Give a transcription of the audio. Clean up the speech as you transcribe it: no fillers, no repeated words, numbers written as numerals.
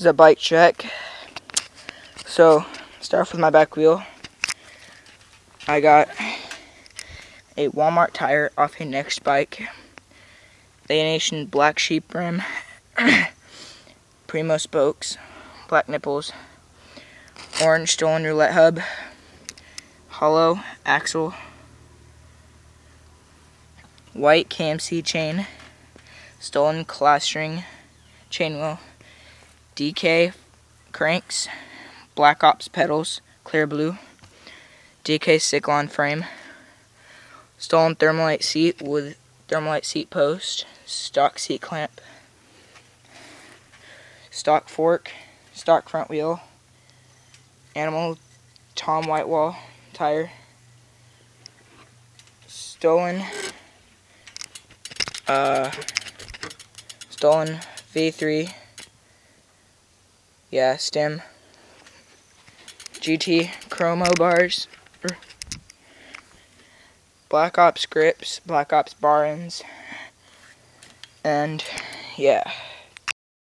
is a bike check. So, start off with my back wheel. I got a Walmart tire off a Next bike, A-Nation black sheep rim, Primo spokes, black nipples, orange stolen roulette hub, hollow axle, white KMC chain, stolen class string chain wheel, DK cranks, Black Ops pedals, clear blue, DK siklon frame, stolen thermalite seat with thermalite seat post, stock seat clamp, stock fork, stock front wheel, animal Tom Whitewall tire, stolen V3 stem, GT chromo bars, Black Ops grips, Black Ops bar ends, and yeah.